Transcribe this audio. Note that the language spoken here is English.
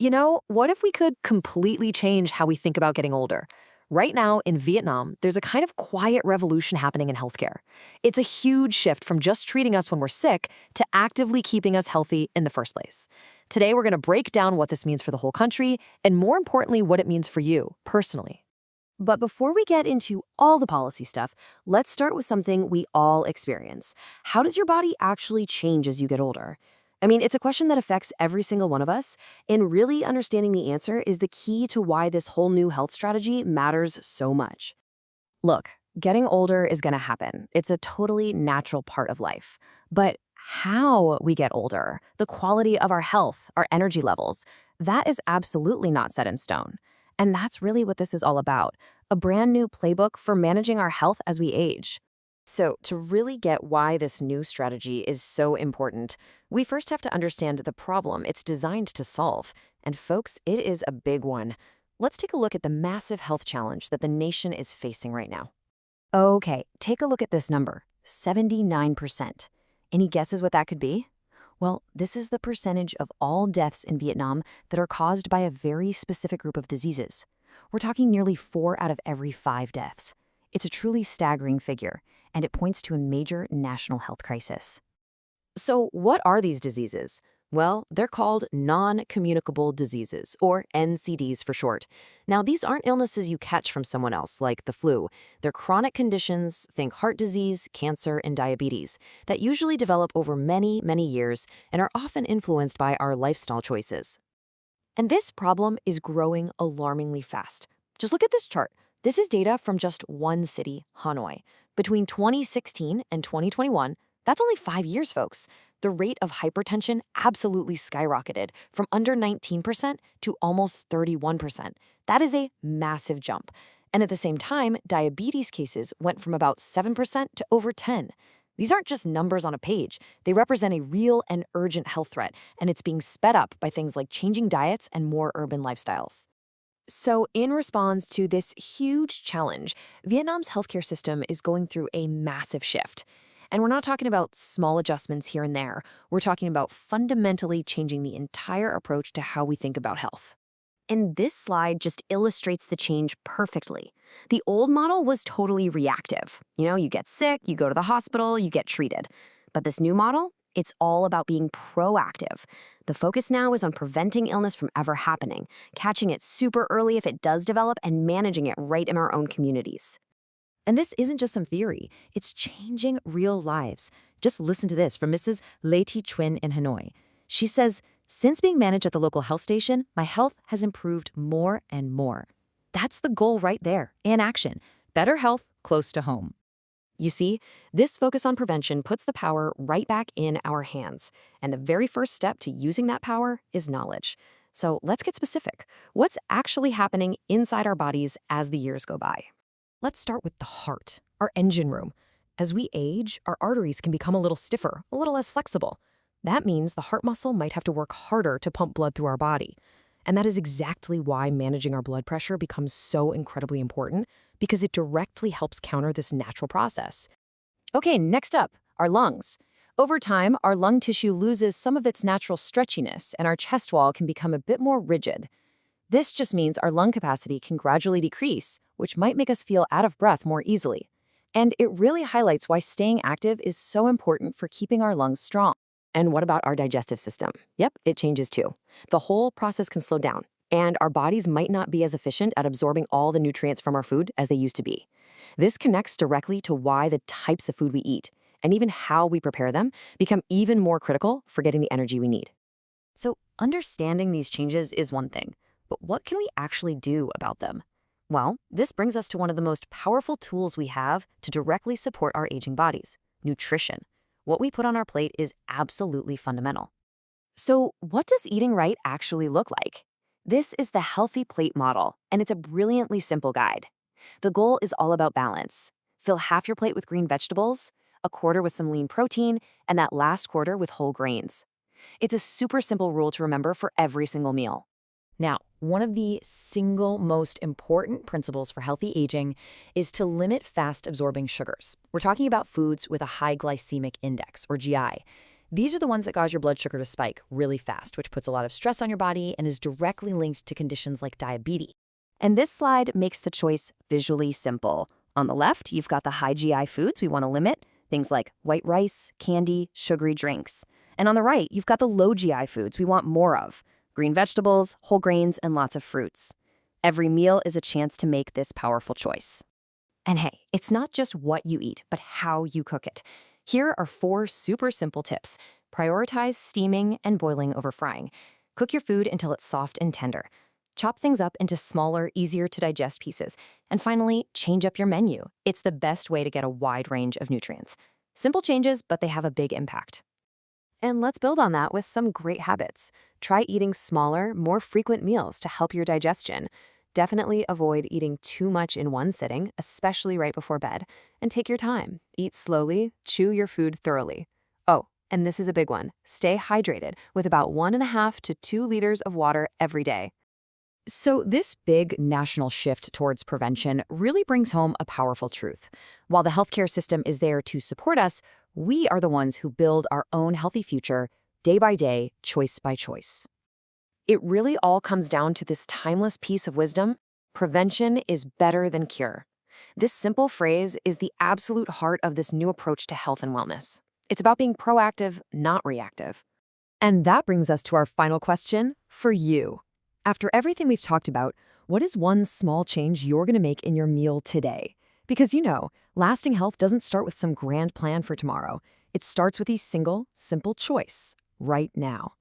What if we could completely change how we think about getting older? Right now in Vietnam, there's a kind of quiet revolution happening in healthcare. It's a huge shift from just treating us when we're sick to actively keeping us healthy in the first place. Today, we're going to break down what this means for the whole country, and more importantly, what it means for you personally. But before we get into all the policy stuff, let's start with something we all experience. How does your body actually change as you get older? It's a question that affects every single one of us, and really understanding the answer is the key to why this whole new health strategy matters so much. Look, getting older is going to happen. It's a totally natural part of life. But how we get older, the quality of our health, our energy levels, that is absolutely not set in stone. And that's really what this is all about, a brand new playbook for managing our health as we age. So to really get why this new strategy is so important, we first have to understand the problem it's designed to solve. And folks, it is a big one. Let's take a look at the massive health challenge that the nation is facing right now. Okay, take a look at this number, 79%. Any guesses what that could be? Well, this is the percentage of all deaths in Vietnam that are caused by a very specific group of diseases. We're talking nearly 4 out of every 5 deaths. It's a truly staggering figure, and it points to a major national health crisis. So what are these diseases? Well, they're called non-communicable diseases, or NCDs for short. Now, these aren't illnesses you catch from someone else, like the flu. They're chronic conditions, think heart disease, cancer, and diabetes, that usually develop over many, many years and are often influenced by our lifestyle choices. And this problem is growing alarmingly fast. Just look at this chart. This is data from just one city, Hanoi. Between 2016 and 2021, that's only 5 years, folks. The rate of hypertension absolutely skyrocketed from under 19% to almost 31%. That is a massive jump. And at the same time, diabetes cases went from about 7% to over 10%. These aren't just numbers on a page. They represent a real and urgent health threat, and it's being sped up by things like changing diets and more urban lifestyles. So in response to this huge challenge, Vietnam's healthcare system is going through a massive shift. And we're not talking about small adjustments here and there. We're talking about fundamentally changing the entire approach to how we think about health. And this slide just illustrates the change perfectly. The old model was totally reactive. You get sick, you go to the hospital, you get treated. But this new model, it's all about being proactive. The focus now is on preventing illness from ever happening, catching it super early if it does develop, and managing it right in our own communities. And this isn't just some theory, it's changing real lives. Just listen to this from Mrs. Lê Thị Chuyển in Hanoi. She says, "Since being managed at the local health station, my health has improved more and more." That's the goal right there, in action. Better health close to home. You see, this focus on prevention puts the power right back in our hands. And the very first step to using that power is knowledge. So let's get specific. What's actually happening inside our bodies as the years go by? Let's start with the heart, our engine room. As we age, our arteries can become a little stiffer, a little less flexible. That means the heart muscle might have to work harder to pump blood through our body. And that is exactly why managing our blood pressure becomes so incredibly important, because it directly helps counter this natural process. Okay, next up, our lungs. Over time, our lung tissue loses some of its natural stretchiness, and our chest wall can become a bit more rigid. This just means our lung capacity can gradually decrease, which might make us feel out of breath more easily. And it really highlights why staying active is so important for keeping our lungs strong. And what about our digestive system? Yep, it changes too. The whole process can slow down, and our bodies might not be as efficient at absorbing all the nutrients from our food as they used to be. This connects directly to why the types of food we eat, and even how we prepare them, become even more critical for getting the energy we need. So understanding these changes is one thing, but what can we actually do about them? Well, this brings us to one of the most powerful tools we have to directly support our aging bodies: nutrition. What we put on our plate is absolutely fundamental. So what does eating right actually look like? This is the Healthy Plate model, and it's a brilliantly simple guide. The goal is all about balance. Fill half your plate with green vegetables, a quarter with some lean protein, and that last quarter with whole grains. It's a super simple rule to remember for every single meal. Now, one of the single most important principles for healthy aging is to limit fast-absorbing sugars. We're talking about foods with a high glycemic index, or GI. These are the ones that cause your blood sugar to spike really fast, which puts a lot of stress on your body and is directly linked to conditions like diabetes. And this slide makes the choice visually simple. On the left, you've got the high GI foods we want to limit, things like white rice, candy, sugary drinks. And on the right, you've got the low GI foods we want more of, green vegetables, whole grains, and lots of fruits. Every meal is a chance to make this powerful choice. And hey, it's not just what you eat, but how you cook it. Here are 4 super simple tips. Prioritize steaming and boiling over frying. Cook your food until it's soft and tender. Chop things up into smaller, easier-to-digest pieces. And finally, change up your menu. It's the best way to get a wide range of nutrients. Simple changes, but they have a big impact. And let's build on that with some great habits. Try eating smaller, more frequent meals to help your digestion. Definitely avoid eating too much in one sitting, especially right before bed. And take your time. Eat slowly, chew your food thoroughly. Oh, and this is a big one. Stay hydrated with about 1.5 to 2 liters of water every day. So this big national shift towards prevention really brings home a powerful truth. While the healthcare system is there to support us, we are the ones who build our own healthy future, day by day, choice by choice. It really all comes down to this timeless piece of wisdom: prevention is better than cure. This simple phrase is the absolute heart of this new approach to health and wellness. It's about being proactive, not reactive. And that brings us to our final question for you. After everything we've talked about, what is one small change you're going to make in your meal today? Because lasting health doesn't start with some grand plan for tomorrow. It starts with a single, simple choice right now.